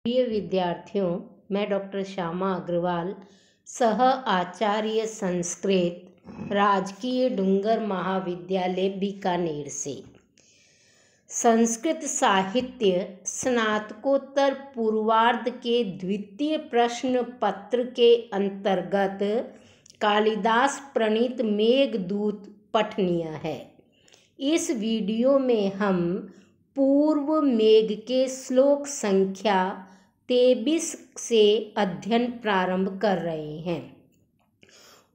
प्रिय विद्यार्थियों, मैं डॉक्टर श्यामा अग्रवाल, सह आचार्य संस्कृत, राजकीय डूंगर महाविद्यालय बीकानेर से संस्कृत साहित्य स्नातकोत्तर पूर्वार्ध के द्वितीय प्रश्न पत्र के अंतर्गत कालिदास प्रणीत मेघदूत पठनीय है। इस वीडियो में हम पूर्व मेघ के श्लोक संख्या 23 से अध्ययन प्रारंभ कर रहे हैं।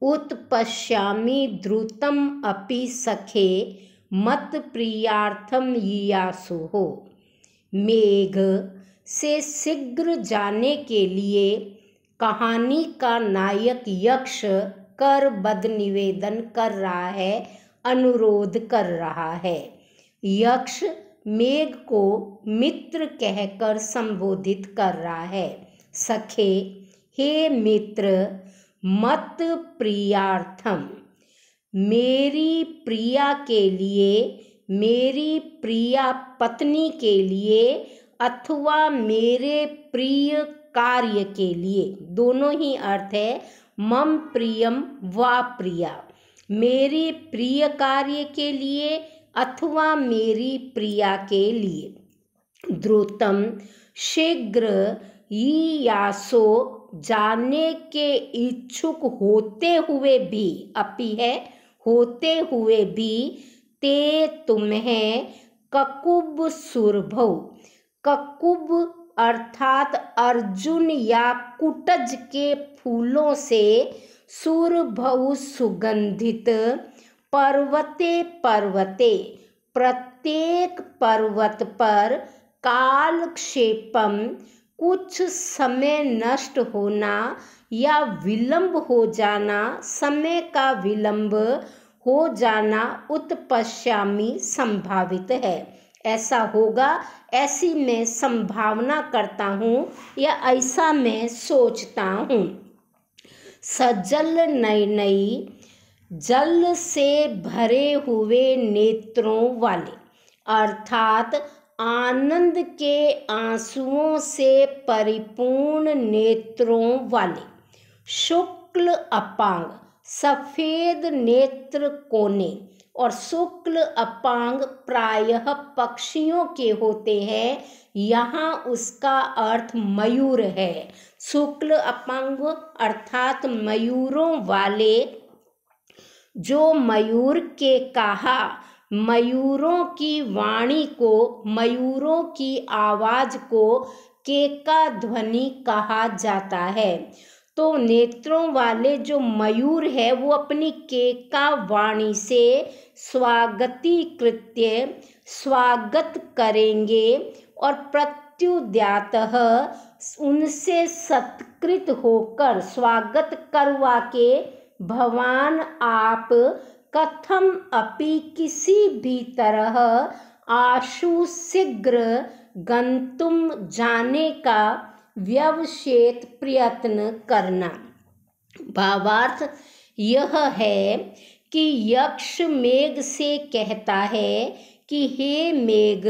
उत्पश्यामि द्रुतम अपि सखे मत प्रियार्थम यीयासुः। मेघ से शीघ्र जाने के लिए कहानी का नायक यक्ष कर बद्ध निवेदन कर रहा है, अनुरोध कर रहा है। यक्ष मेघ को मित्र कहकर संबोधित कर रहा है। सखे, हे मित्र, मत प्रियार्थम, मेरी प्रिया के लिए, मेरी प्रिया पत्नी के लिए अथवा मेरे प्रिय कार्य के लिए, दोनों ही अर्थ है मम प्रियम वा प्रिया, मेरी प्रिय कार्य के लिए अथवा मेरी प्रिया के लिए। द्रुतम शीघ्र, यीयासो जानने के इच्छुक होते हुए भी, अपि है होते हुए भी, ते तुम्हें ककुब सुरभौ, ककुब अर्थात अर्जुन या कुटज के फूलों से, सुरभौ सुगंधित, पर्वते पर्वते प्रत्येक पर्वत पर, कालक्षेपम कुछ समय नष्ट होना या विलंब हो जाना, समय का विलंब हो जाना, उत्पश्यामि संभावित है, ऐसा होगा, ऐसी मैं संभावना करता हूँ या ऐसा मैं सोचता हूँ। सजल नयनई, जल से भरे हुए नेत्रों वाले, अर्थात आनंद के आंसुओं से परिपूर्ण नेत्रों वाले। शुक्ल अपांग, सफेद नेत्र कोने, और शुक्ल अपांग प्रायः पक्षियों के होते हैं, यहाँ उसका अर्थ मयूर है। शुक्ल अपांग अर्थात मयूरों वाले, जो मयूर के कहा, मयूरों की वाणी को, मयूरों की आवाज को केका ध्वनि कहा जाता है। तो नेत्रों वाले जो मयूर है वो अपनी केका वाणी से स्वागती कृत्य, स्वागत करेंगे, और प्रत्युद्यातः उनसे सत्कृत होकर, स्वागत करवा के, भवान आप, कथम अपि किसी भी तरह, आशु शीघ्र, गंतुम जाने का, व्यवशेत प्रयत्न करना। भावार्थ यह है कि यक्ष मेघ से कहता है कि हे मेघ,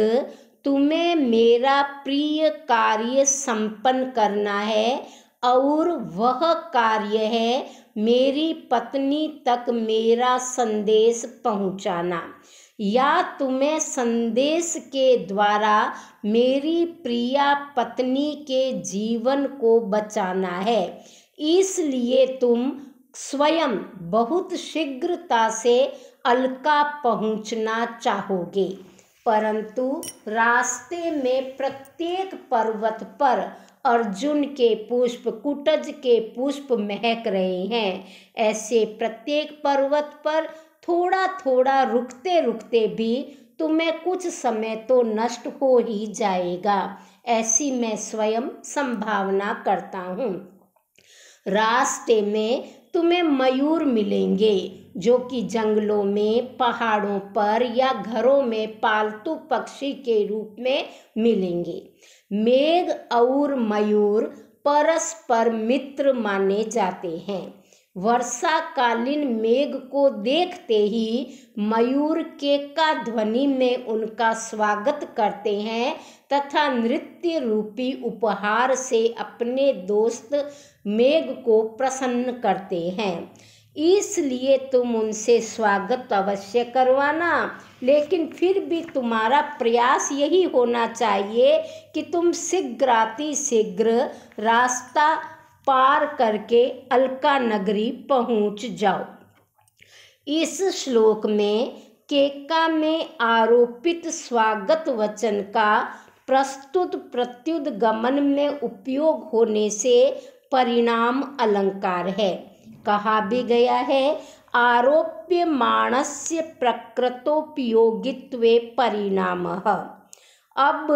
तुम्हें मेरा प्रिय कार्य संपन्न करना है, और वह कार्य है मेरी पत्नी तक मेरा संदेश पहुंचाना, या तुम्हें संदेश के द्वारा मेरी प्रिया पत्नी के जीवन को बचाना है। इसलिए तुम स्वयं बहुत शीघ्रता से अलका पहुंचना चाहोगे, परंतु रास्ते में प्रत्येक पर्वत पर अर्जुन के पुष्प, कुटज के पुष्प महक रहे हैं। ऐसे प्रत्येक पर्वत पर थोड़ा थोड़ा रुकते रुकते भी तुम्हें कुछ समय तो नष्ट हो ही जाएगा, ऐसी मैं स्वयं संभावना करता हूँ। रास्ते में तुम्हें मयूर मिलेंगे, जो कि जंगलों में, पहाड़ों पर या घरों में पालतू पक्षी के रूप में मिलेंगे। मेघ और मयूर परस्पर मित्र माने जाते हैं। वर्षाकालीन मेघ को देखते ही मयूर केका ध्वनि में उनका स्वागत करते हैं तथा नृत्य रूपी उपहार से अपने दोस्त मेघ को प्रसन्न करते हैं। इसलिए तुम उनसे स्वागत अवश्य करवाना, लेकिन फिर भी तुम्हारा प्रयास यही होना चाहिए कि तुम शीघ्रातिशीघ्र रास्ता पार करके अलका नगरी पहुंच जाओ। इस श्लोक में केका में आरोपित स्वागत वचन का प्रस्तुत प्रत्युत गमन में उपयोग होने से परिणाम अलंकार है। कहा भी गया है, आरोप्यमाणस्य प्रकृतोपयोगित्वे परिणामः। अब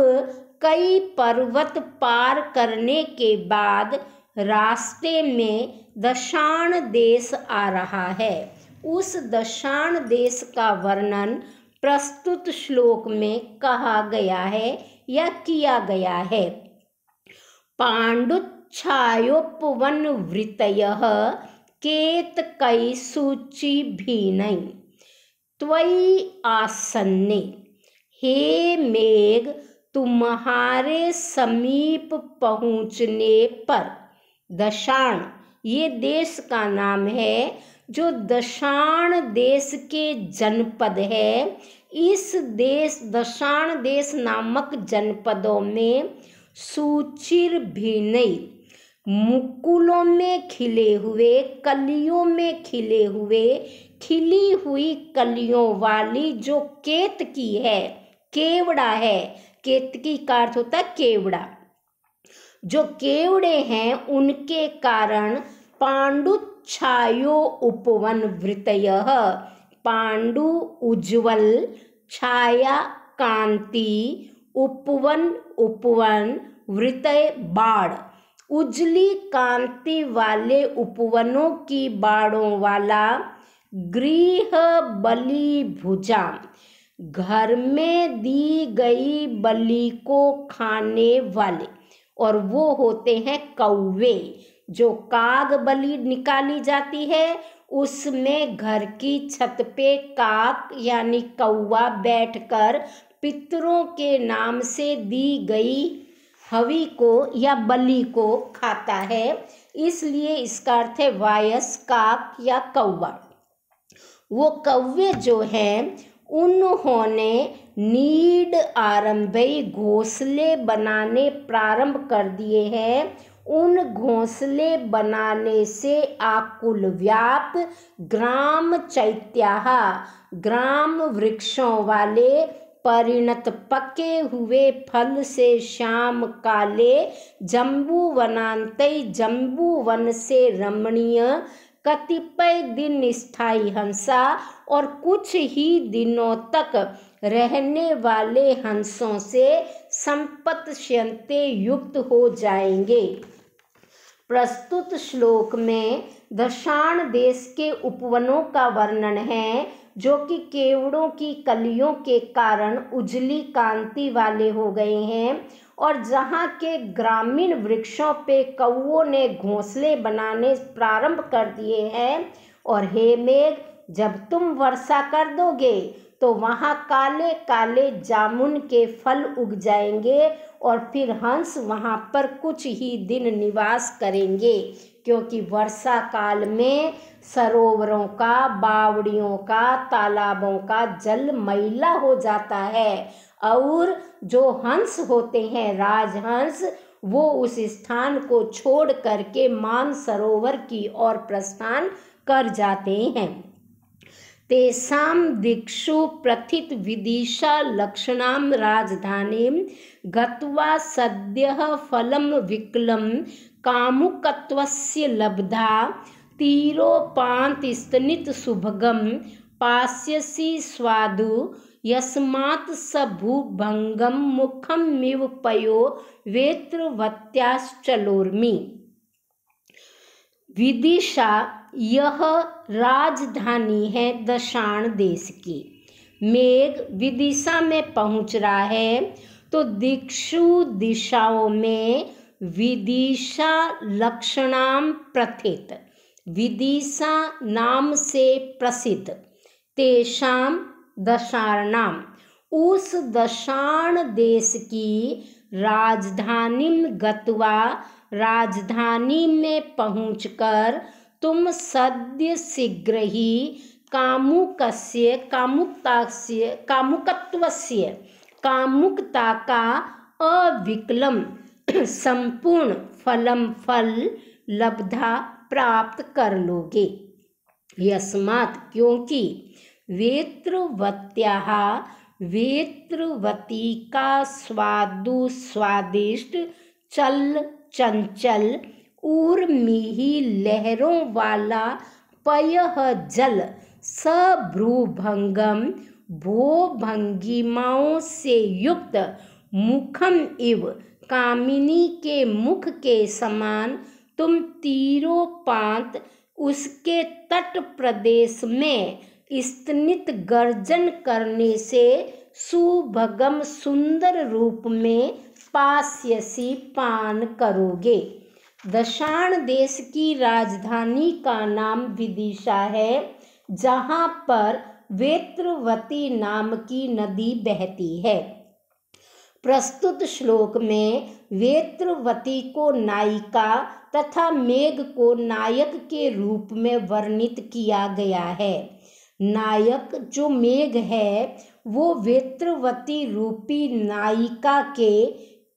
कई पर्वत पार करने के बाद रास्ते में दशाण देश आ रहा है। उस दशाण देश का वर्णन प्रस्तुत श्लोक में कहा गया है या किया गया है। पाण्डुच्छायोपवनवृतयः केतकैसूचिभिर्नै त्वयि आसन्ने। हे मेघ, तुम्हारे समीप पहुँचने पर। दशाण ये देश का नाम है जो दशाण देश के जनपद है। इस दशाण देश नामक जनपदों में सूचिर्भिर्नै मुकुलों में खिले हुए, कलियों में खिले हुए, खिली हुई कलियों वाली जो केतकी है, केवड़ा है। केतकी का अर्थ होता है केवड़ा। जो केवड़े हैं उनके कारण पाण्डुच्छायो उपवन वृतयः, पाण्डु उज्ज्वल, छाया कांति, उपवन उपवन, वृतय बाड़, उजली कांति वाले उपवनों की बाड़ों वाला, गृह बलि भुजा, घर में दी गई बलि को खाने वाले, और वो होते हैं कौवे। जो काग बलि निकाली जाती है उसमें घर की छत पे काक यानी कौवा बैठकर पितरों के नाम से दी गई हवि को या बलि को खाता है, इसलिए इसका अर्थ है वायस, काक या कौवा। वो कौवे जो हैं उन्होंने नीड आरंभे घोंसले बनाने प्रारंभ कर दिए हैं। उन घोंसले बनाने से आकुल व्याप ग्राम चैत्याः, ग्राम वृक्षों वाले, परिणत पके हुए फल से श्याम काले, जम्बू वनांतै, जम्बू वन से रमणीय, कतिपय दिन स्थायी हंसा, और कुछ ही दिनों तक रहने वाले हंसों से संपत्स्यन्ते युक्त हो जाएंगे। प्रस्तुत श्लोक में दशाण देश के उपवनों का वर्णन है जो कि केवड़ों की कलियों के कारण उजली कांति वाले हो गए हैं, और जहाँ के ग्रामीण वृक्षों पे कौवों ने घोंसले बनाने प्रारंभ कर दिए हैं। और हे मेघ, जब तुम वर्षा कर दोगे तो वहाँ काले काले जामुन के फल उग जाएंगे, और फिर हंस वहाँ पर कुछ ही दिन निवास करेंगे, क्योंकि वर्षा काल में सरोवरों का, बावड़ियों का, तालाबों का जल मैला हो जाता है, और जो हंस होते हैं राजहंस, वो उस स्थान को छोड़ करके मानसरोवर की ओर प्रस्थान कर जाते हैं। तेषां दिक्षु प्रथित विदिशा लक्षणां राजधानीं गत्वा सद्यः फलं विकलं कामुकत्वस्य लब्धा तीरोपान्तस्तनित सुभगं पास्यसि स्वादु यस्मात् स भूभंगं मुखमिव पयो वेत्रवत्याश्चलोर्मि। विदिशा यह राजधानी है दशाण देश की। मेघ विदिशा में पहुंच रहा है तो दिक्षु दिशाओं में विदिशा लक्षणाम प्रथित, विदिशा नाम से प्रसिद्ध। तेषां दशार्णाम, उस दशार्ण देश की राजधानीं गत्वा, राजधानी में पहुंचकर तुम सद्य शीघ्र ही कामुकता का अविकलम संपूर्ण फल लब्धा प्राप्त कर लोगे। यस्मात्, क्योंकि वेत्रवत्याः, वेत्रवती का स्वादिष्ट चंचल ऊर्मिही लहरों वाला पयः जल सभ्रूभंगम भोभंगिमाओं से युक्त मुखम इव, कामिनी के मुख के समान तुम तीरोपांत उसके तट प्रदेश में स्तनित गर्जन करने से सुभगम सुंदर रूप में पास्यसी पान करोगे। दशार्ण देश की राजधानी का नाम विदिशा है, जहाँ पर वेत्रवती नाम की नदी बहती है। प्रस्तुत श्लोक में वेत्रवती को नायिका तथा मेघ को नायक के रूप में वर्णित किया गया है। नायक जो मेघ है वो वेत्रवती रूपी नायिका के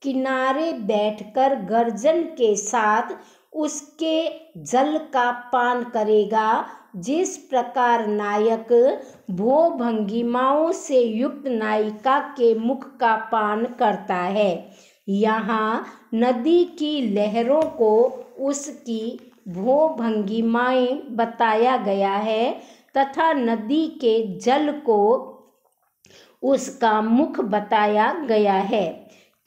किनारे बैठकर गर्जन के साथ उसके जल का पान करेगा। जिस प्रकार नायक भोभंगिमाओं से युक्त नायिका के मुख का पान करता है, यहाँ नदी की लहरों को उसकी भोभंगिमाएं बताया गया है तथा नदी के जल को उसका मुख बताया गया है।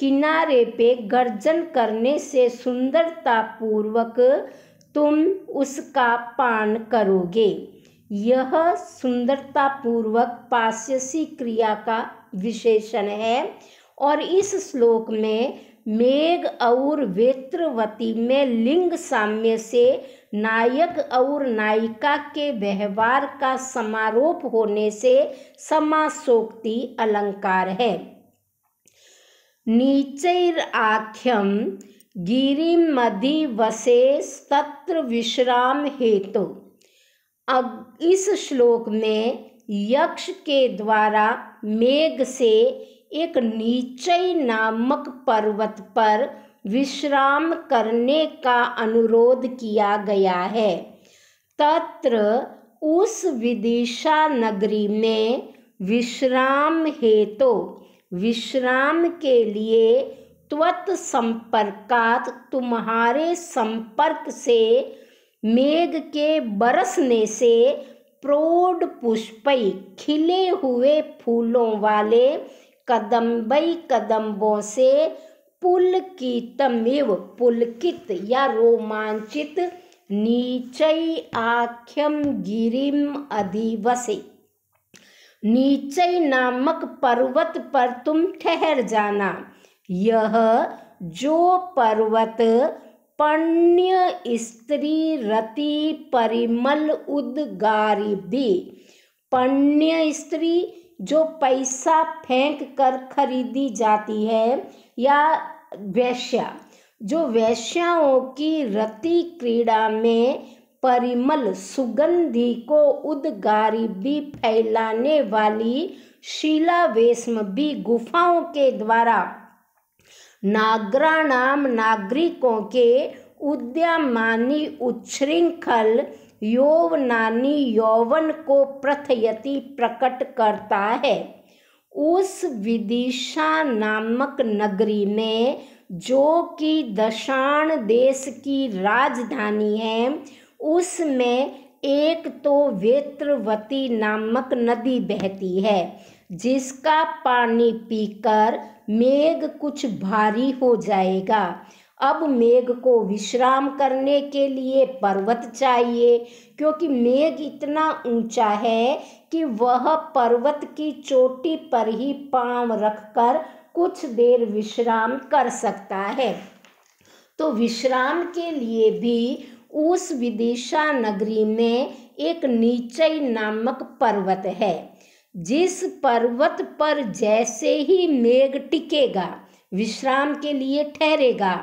किनारे पे गर्जन करने से सुंदरता पूर्वक तुम उसका पान करोगे। यह सुंदरता पूर्वक पास्यसी क्रिया का विशेषण है और इस श्लोक में मेघ और वेत्रवती में लिंग साम्य से नायक और नायिका के व्यवहार का समारोप होने से समासोक्ति अलंकार है। नीचैराख्यम गिरिमधिवसेस्तत्र विश्राम हेतु। अब इस श्लोक में यक्ष के द्वारा मेघ से एक नीचै नामक पर्वत पर विश्राम करने का अनुरोध किया गया है। तत्र उस विदिशा नगरी में विश्राम हेतु, विश्राम के लिए, त्वत् संपर्कात् तुम्हारे संपर्क से, मेघ के बरसने से, प्रौढ़ पुष्पै खिले हुए फूलों वाले, कदम्बै कदम्बों से, पुलकितमिव पुलकित या रोमांचित, नीचै आख्यम गिरिम अधिवसे, नीचै नामक पर्वत पर तुम ठहर जाना। यह जो पर्वत पण्य स्त्री रति परिमल उद्गारिभी, पण्य स्त्री जो पैसा फेंक कर खरीदी जाती है, या वेश्या जो वेश्याओं की रति क्रीड़ा में परिमल सुगंधि को उद्गारिभी फैलाने वाली शीलावेशमभी गुफाओं के द्वारा नागराणाम नागरिकों के उद्यमानी उच्छृंखल यौवनानी यौवन को प्रथयति प्रकट करता है। उस विदिशा नामक नगरी में, जो कि दशार्ण देश की राजधानी है, उसमें एक तो वेत्रवती नामक नदी बहती है, जिसका पानी पीकर मेघ कुछ भारी हो जाएगा। अब मेघ को विश्राम करने के लिए पर्वत चाहिए, क्योंकि मेघ इतना ऊंचा है कि वह पर्वत की चोटी पर ही पांव रखकर कुछ देर विश्राम कर सकता है। तो विश्राम के लिए भी उस विदिशा नगरी में एक नीचई नामक पर्वत है, जिस पर्वत पर जैसे ही मेघ टिकेगा, विश्राम के लिए ठहरेगा,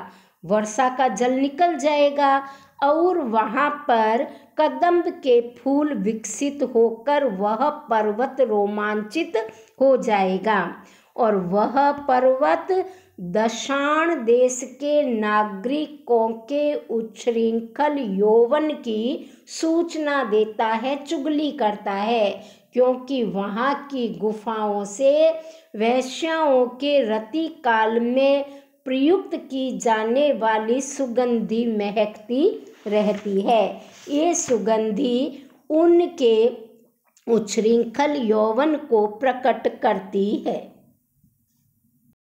वर्षा का जल निकल जाएगा और वहां पर कदम्ब के फूल विकसित होकर वह पर्वत रोमांचित हो जाएगा और वह पर्वत दशाण देश के नागरिकों के उच्छृंखल यौवन की सूचना देता है, चुगली करता है, क्योंकि वहाँ की गुफाओं से वेश्याओं के रति काल में प्रयुक्त की जाने वाली सुगंधी महकती रहती है। ये सुगंधी उनके उच्छृंखल यौवन को प्रकट करती है।